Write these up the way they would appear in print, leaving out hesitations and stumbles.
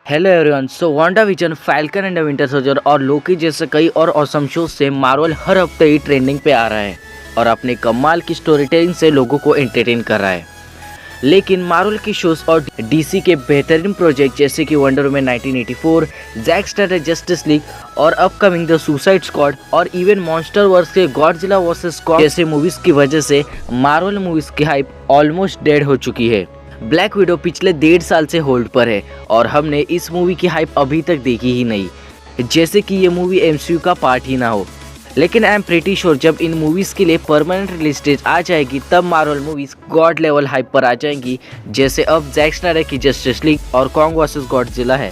Hello everyone. So WandaVision, falcon and the winter soldier और लोकी जैसे कई और ऑसम शो से मार्वल हर हफ्ते ही ट्रेंडिंग पे आ रहा है और अपने कमाल की स्टोरी टेलिंग से लोगों को एंटरटेन कर रहा है। लेकिन मार्वल की शोज और डीसी के बेहतरीन प्रोजेक्ट जैसे कि Wonder Woman 1984, Jack Snyder Justice League और अपकमिंग द सुसाइड स्क्वाड और इवन मॉन्स्टर वर्स के गॉडजिला वर्सेस कॉन्ग जैसे मूवीज की वजह से मार्वल मूवीज की हाइप ऑलमोस्ट डेड हो चुकी है। ब्लैक विडो पिछले 1.5 साल से होल्ड पर है और हमने इस मूवी की हाइप अभी तक देखी ही नहीं, जैसे कि ये मूवी एमसीयू का पार्ट ही ना हो। लेकिन आई एम प्रीटी श्योर जब इन मूवीज के लिए परमानेंट रिलीज डेट आ जाएगी तब Marvel movies God level hype पर आ जाएंगी, जैसे अब जैक स्नाइडर की जस्टिस लीग और कॉन्ग वर्सेस गॉडजिला है।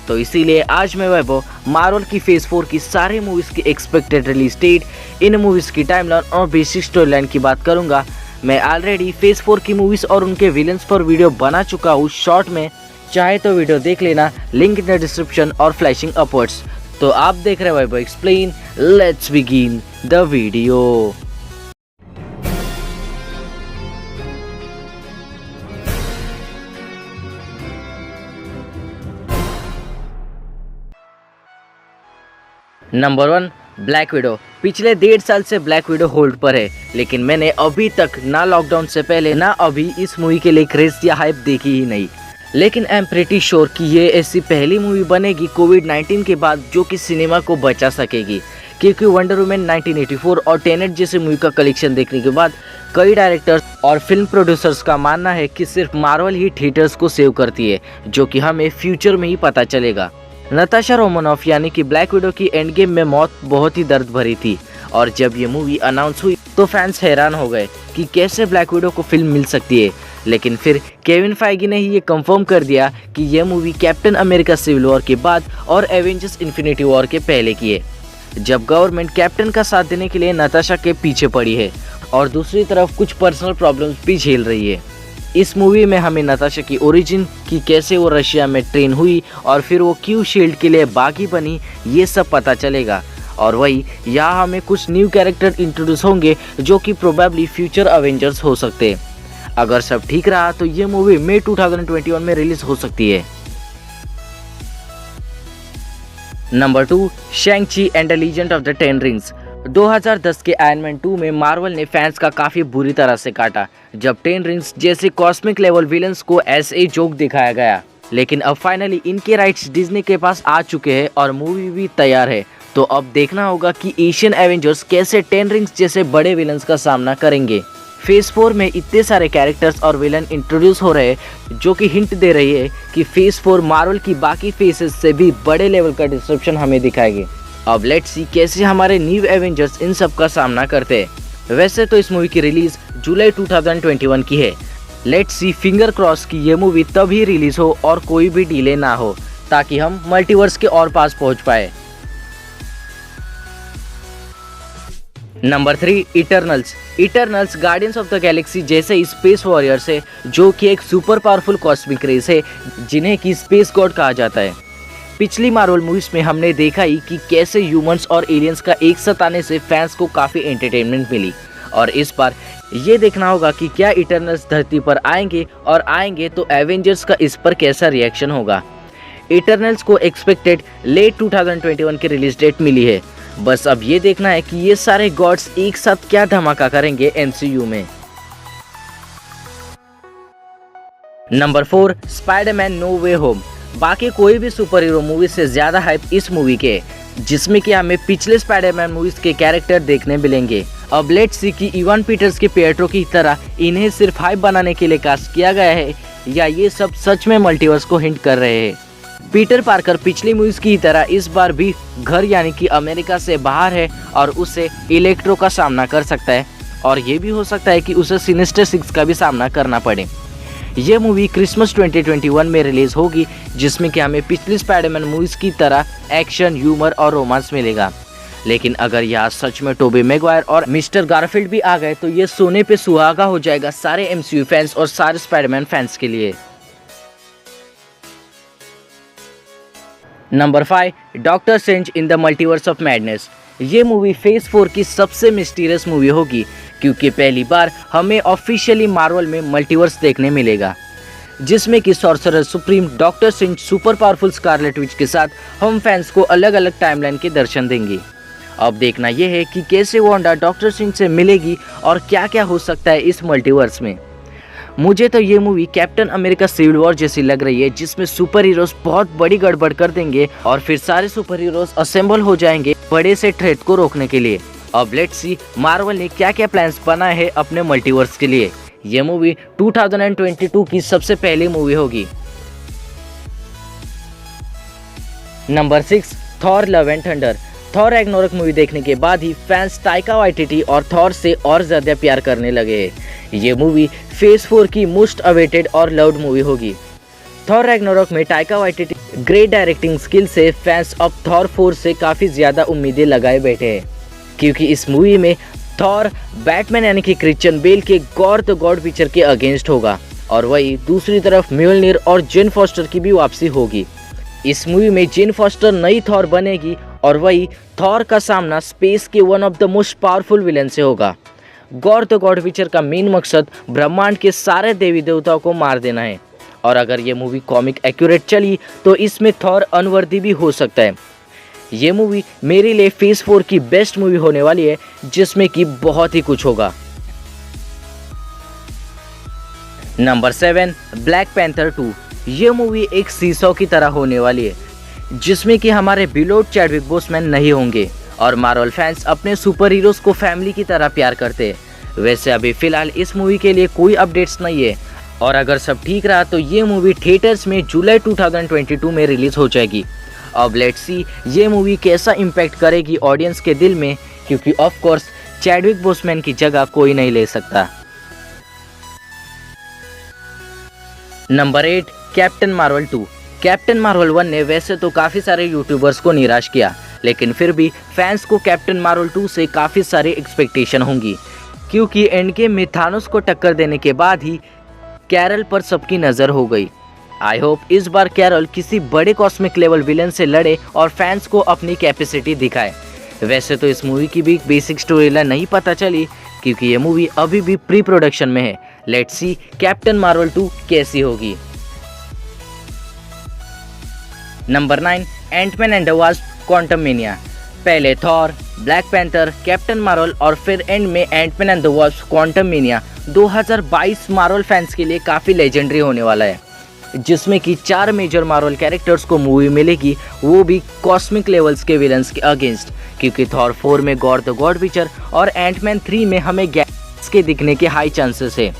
तो इसीलिए आज मैं वैभव मार्वल की फेज 4 की सारी मूवीज की एक्सपेक्टेड रिलीज डेट, इन मूवीज की टाइमलाइन और बेसिक स्टोरी लाइन की बात करूंगा। मैं ऑलरेडी फेज 4 की मूवीज और उनके विलेंस पर वीडियो बना चुका हूँ शॉर्ट में, चाहे तो वीडियो देख लेना, लिंक इन द डिस्क्रिप्शन और फ्लैशिंग अपवर्ड्स। तो आप देख रहे हैं Vaibhav explain, let's begin the video. Number 1, black widow. पिछले 1.5 साल से ब्लैक विडो होल्ड पर है, लेकिन मैंने अभी तक ना लॉकडाउन से पहले ना अभी इस मूवी के लिए क्रेज या हाइप देखी ही नहीं। लेकिन आई एम प्रीटी श्योर कि ये ऐसी पहली मूवी बनेगी कोविड-19 के बाद जो कि सिनेमा को बचा सकेगी, क्योंकि वंडर वुमन 1984 और टेनेट जैसे मूवी का कलेक्शन देखने के बाद कई डायरेक्टर्स और फिल्म प्रोड्यूसर्स का मानना है कि सिर्फ मार्वल ही थिएटर्स को सेव करती है, जो कि हमें फ्यूचर में ही पता चलेगा। नताशा रोमानोफ यानी कि ब्लैक विडो की एंड गेम में मौत बहुत ही दर्द भरी थी और जब ये मूवी अनाउंस हुई तो फैंस हैरान हो गए कि कैसे ब्लैक विडो को फिल्म मिल सकती है। लेकिन फिर केविन फाइगी ने ही ये कंफर्म कर दिया कि यह movie Captain America Civil War के बाद और एवेंजर्स इन्फिनिटी वॉर के पहले की है, जब गवर्नमेंट कैप्टन का साथ देने के लिए नताशा के पीछे पड़ी है और दूसरी तरफ कुछ पर्सनल प्रॉब्लम्स भी झेल रही है। इस मूवी में हमें नताशा की ओरिजिन की कैसे वो रशिया में ट्रेन हुई और फिर वो क्यों शील्ड के लिए बागी बनी, ये सब पता चलेगा। और वही यहाँ हमें कुछ न्यू कैरेक्टर इंट्रोड्यूस होंगे जो कि प्रोबेबली फ्यूचर अवेंजर्स हो सकते हैं। अगर सब ठीक रहा तो ये मूवी मई 2021 में रिलीज हो सकती है। Number 2, शैंग-ची and the legend of the 10 rings. 2010 के आयरन मैन 2 में मार्वल ने फैंस का काफ़ी बुरी तरह से काटा, जब 10 रिंग्स जैसे कॉस्मिक लेवल विलन्स को ऐसे ही जोक दिखाया गया। लेकिन अब फाइनली इनके राइट्स डिज्नी के पास आ चुके हैं और मूवी भी तैयार है। तो अब देखना होगा कि एशियन एवेंजर्स कैसे 10 रिंग्स जैसे बड़े विलन्स का सामना करेंगे। फेज 4 में इतने सारे कैरेक्टर्स और विलन इंट्रोड्यूस हो रहे हैं जो कि हिंट दे रही है कि फेज 4 मार्वल की बाकी फेसेस से भी बड़े लेवल का डिस्क्रिप्शन हमें दिखाएगी। अब लेट्स सी कैसे हमारे न्यू एवेंजर्स इन सब का सामना करते हैं। वैसे तो इस मूवी की रिलीज जुलाई 2021 की है। लेट्स सी, फिंगर क्रॉस की ये मूवी तभी रिलीज हो और कोई भी डिले ना हो, ताकि हम मल्टीवर्स के और पास पहुंच पाए। Number 3, Eternals Guardians of the Galaxy जैसे स्पेस वॉरियर्स है, जो कि एक सुपर पावरफुल कॉस्मिक रेस है जिन्हें कि स्पेस गॉड कहा जाता है। पिछली मार्वल मूवीज में हमने देखा ही कि कैसे ह्यूमंस और एलियंस का एक साथ आने से फैंस को काफ़ी एंटरटेनमेंट मिली, और इस बार ये देखना होगा कि क्या इटर्नल्स धरती पर आएंगे और आएंगे तो एवेंजर्स का इस पर कैसा रिएक्शन होगा। इटर्नल्स को एक्सपेक्टेड लेट 2021 की रिलीज डेट मिली है। बस अब ये देखना है कि ये सारे गॉड्स एक साथ क्या धमाका करेंगे एमसीयू में। नंबर 4, स्पाइडरमैन नो वे होम। बाकी कोई भी सुपर हीरो मूवी से ज़्यादा हाइप इस मूवी के, जिसमें कि हमें पिछले स्पाइडरमैन मूवीज के कैरेक्टर देखने मिलेंगे। अब लेट्स सी कि इवान पीटर्स के पिएट्रो की तरह इन्हें सिर्फ हाइप बनाने के लिए कास्ट किया गया है या ये सब सच में मल्टीवर्स को हिंट कर रहे हैं। पीटर पार्कर पिछली मूवीज की तरह इस बार भी घर यानी कि अमेरिका से बाहर है और उसे इलेक्ट्रो का सामना कर सकता है, और ये भी हो सकता है कि उसे सिनिस्टर 6 का भी सामना करना पड़े। ये मूवी क्रिसमस 2021 में रिलीज होगी, जिसमें कि हमें पिछली स्पाइडरमैन मूवीज की तरह एक्शन, ह्यूमर और रोमांस मिलेगा। लेकिन अगर यहाँ सच में टोबी मैगवायर और मिस्टर गारफील्ड भी आ गए तो ये सोने पे सुहागा हो जाएगा सारे एमसीयू फैंस और सारे स्पाइडरमैन फैंस के लिए। Number 5, doctor strange in the multiverse of madness. ये मूवी फेज 4 की सबसे मिस्टीरियस मूवी होगी, क्योंकि पहली बार हमें ऑफिशियली मार्वल में मल्टीवर्स देखने मिलेगा। जिसमें कि sorcerer supreme doctor strange super powerful Scarlet Witch के साथ हम फैंस को अलग अलग टाइमलाइन के दर्शन देंगे। अब देखना यह है कि कैसे वांडा डॉक्टर स्ट्रेंज से मिलेगी और क्या क्या हो सकता है इस मल्टीवर्स में। मुझे तो ये movie Captain America Civil War जैसी लग रही है, जिसमें सुपर हीरोज बहुत बड़ी गड़बड़ कर देंगे और फिर सारे सुपर हीरोज असेंबल हो जाएंगे बड़े से थ्रेट को रोकने के लिए। अब लेट्स सी मार्वल ने क्या क्या प्लान्स बनाए हैं अपने मल्टीवर्स के लिए। ये मूवी 2022 की सबसे पहली मूवी होगी। Number 6, Thor love and thunder. Thor Ragnarok movie देखने के बाद ही फैंस ताइका वाइटिटी और थॉर से और ज्यादा प्यार करने लगे हैं। ये मूवी फेज 4 की मोस्ट अवेटेड और लव्ड मूवी होगी। थॉर रैग्नारोक में ताइका वाइटिटी ग्रेट डायरेक्टिंग स्किल से फैंस अब थॉर 4 से काफी ज्यादा उम्मीदें लगाए बैठे हैं, क्योंकि इस मूवी में थॉर बैटमैन यानी कि क्रिश्चियन बेल के गॉड द गॉड पिक्चर के अगेंस्ट होगा और वही दूसरी तरफ म्योलनिर और जेन फॉस्टर की भी वापसी होगी। इस मूवी में जेन फॉस्टर नई थॉर बनेगी और वही थॉर का सामना स्पेस के one of the most powerful villain से होगा। गॉड द गॉड पिक्चर का मेन मकसद ब्रह्मांड के सारे देवी देवताओं को मार देना है और अगर ये मूवी कॉमिक एक्यूरेट चली तो इसमें थॉर अनवर्दी भी हो सकता है। ये मूवी मेरे लिए फेज 4 की बेस्ट मूवी होने वाली है, जिसमें कि बहुत ही कुछ होगा। Number 7, black panther 2। ये मूवी एक सीसॉ की तरह होने वाली है, जिसमें कि हमारे बिलोड चैडविक बोसमैन नहीं होंगे और मार्वल फैंस अपने सुपर हीरोज को फैमिली की तरह प्यार करते हैं। वैसे अभी फिलहाल इस मूवी के लिए कोई अपडेट्स नहीं है और अगर सब ठीक रहा तो ये मूवी थिएटर्स में जुलाई 2022 में रिलीज हो जाएगी। अब लेट्स सी ये मूवी कैसा इम्पैक्ट करेगी ऑडियंस के दिल में, क्योंकि ऑफ कोर्स चैडविक बोसमैन की जगह कोई नहीं ले सकता। Number 8, captain Marvel 2। Captain Marvel 1 ने वैसे तो काफ़ी सारे यूट्यूबर्स को निराश किया, लेकिन फिर भी फैंस को कैप्टन मार्वल 2 से काफ़ी सारी एक्सपेक्टेशन होंगी, क्योंकि एंड गेम में थानोस को टक्कर देने के बाद ही कैरल पर सबकी नज़र हो गई। आई होप इस बार कैरल किसी बड़े कॉस्मिक लेवल विलन से लड़े और फैंस को अपनी कैपेसिटी दिखाए। वैसे तो इस मूवी की भी बेसिक स्टोरी लाइन नहीं पता चली, क्योंकि ये मूवी अभी भी प्री प्रोडक्शन में है। लेट्स सी कैप्टन मार्वल 2 कैसी होगी। Number 9, Antman and the Wasp Quantumania. पहले Thor, Black Panther, Captain Marvel और फिर एंड में Antman and the Wasp Quantumania 2022 Marvel fans के लिए काफ़ी लेजेंडरी होने वाला है, जिसमें कि 4 मेजर मार्वल कैरेक्टर्स को मूवी मिलेगी, वो भी कॉस्मिक लेवल्स के विलन्स के अगेंस्ट, क्योंकि थॉर 4 में गॉड द गॉड पिक्चर और एंटमैन 3 में हमें गैस के दिखने के हाई चांसेस है।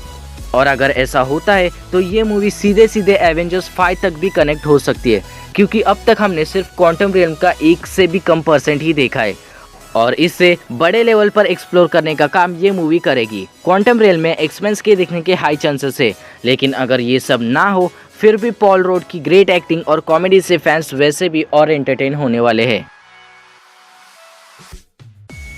और अगर ऐसा होता है तो ये मूवी सीधे सीधे एवेंजर्स 5 तक भी कनेक्ट हो सकती है, क्योंकि अब तक हमने सिर्फ क्वांटम रियल्म का 1 से भी कम % ही देखा है और इससे बड़े लेवल पर एक्सप्लोर करने का काम ये मूवी करेगी। क्वांटम रियल्म में एक्समेन के दिखने के हाई चांसेस है, लेकिन अगर ये सब ना हो फिर भी पॉल रोड की ग्रेट एक्टिंग और कॉमेडी से फैंस वैसे भी और एंटरटेन होने वाले हैं।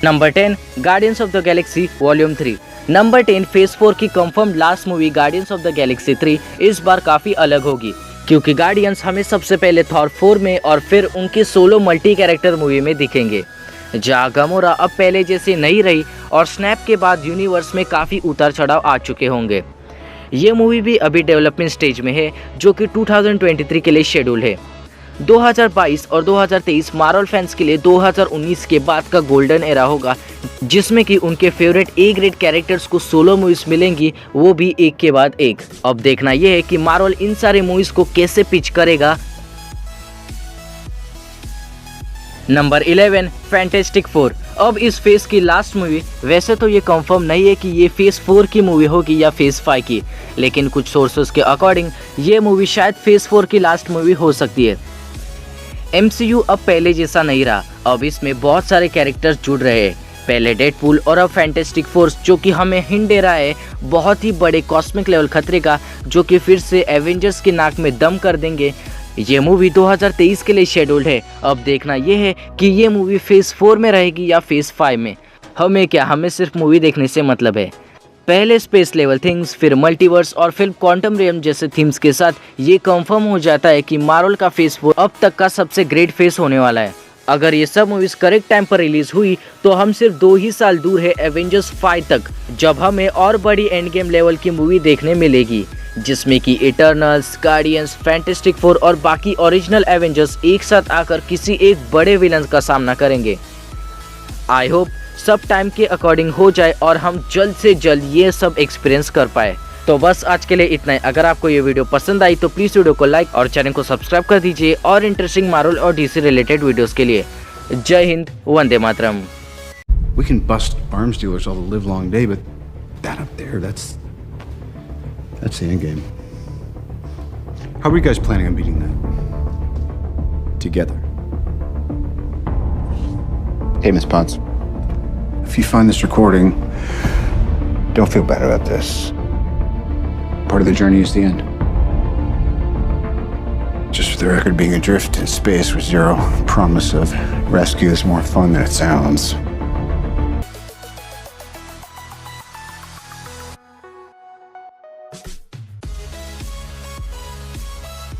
Number 10, guardians of the Galaxy volume 3। Number 10 phase 4 की confirm last movie guardians of the Galaxy 3 इस बार काफ़ी अलग होगी, क्योंकि गार्डियंस हमें सबसे पहले थॉर 4 में और फिर उनकी सोलो मल्टी कैरेक्टर मूवी में दिखेंगे, जहाँ गमोरा अब पहले जैसी नहीं रही और स्नैप के बाद यूनिवर्स में काफ़ी उतार चढ़ाव आ चुके होंगे। ये मूवी भी अभी डेवलपमेंट स्टेज में है, जो कि 2023 के लिए शेड्यूल है। 2022 और 2023 मार्वल फैंस के लिए 2019 के बाद का गोल्डन एरा होगा, जिसमें कि उनके फेवरेट ए ग्रेड कैरेक्टर्स को सोलो मूवीज मिलेंगी, वो भी एक के बाद एक। अब देखना यह है कि मार्वल इन सारे मूवीज को कैसे पिच करेगा। Number 11, fantastic 4। अब इस फेज की लास्ट मूवी, वैसे तो ये कंफर्म नहीं है कि ये फेज 4 की मूवी होगी या फेज 5 की, लेकिन कुछ सोर्सेस के अकॉर्डिंग ये मूवी शायद फेज 4 की लास्ट मूवी हो सकती है। MCU अब पहले जैसा नहीं रहा, अब इसमें बहुत सारे कैरेक्टर्स जुड़ रहे हैं। पहले डेडपूल और अब फैंटास्टिक फोर्स, जो कि हमें हिंट दे रहा है बहुत ही बड़े कॉस्मिक लेवल खतरे का, जो कि फिर से एवेंजर्स की नाक में दम कर देंगे। ये मूवी 2023 के लिए शेड्यूल्ड है। अब देखना यह है कि ये मूवी फेज 4 में रहेगी या फेज 5 में। हमें सिर्फ मूवी देखने से मतलब है। पहले स्पेस लेवल थिंग्स, फिर मल्टीवर्स और फिर क्वांटम रियम जैसे थीम्स के साथ ये कंफर्म हो जाता है कि मार्वल का फेज 4 अब तक का सबसे ग्रेट फेज होने वाला है। अगर ये सब मूवीज करेक्ट टाइम पर रिलीज हुई तो हम सिर्फ 2 ही साल दूर है एवेंजर्स 5 तक, जब हमें और बड़ी एंड गेम लेवल की मूवी देखने मिलेगी। जिसमें कि इटर्नल्स, गार्डियंस, फैंटास्टिक फोर और बाकी ओरिजिनल एवेंजर्स एक साथ आकर किसी एक बड़े विलन का सामना करेंगे। आई होप सब टाइम के अकॉर्डिंग हो जाए और हम जल्द से जल्द ये सब एक्सपीरियंस कर पाए। तो बस आज के लिए इतना ही। अगर आपको ये वीडियो पसंद आई तो प्लीज़ वीडियो को लाइक और चैनल को सब्सक्राइब कर दीजिए और इंटरेस्टिंग मार्वल और डीसी रिलेटेड वीडियोस के लिए। जय Hind, Vande Mataram. We can bust arms dealers all the live long day, but that up there, that's the end game. How are you guys planning on beating that? Together. Hey, Miss Potts. If you find this recording, don't feel bad about this. Part of the journey is the end. Just for the record, being adrift in space with zero promise of rescue is more fun than it sounds.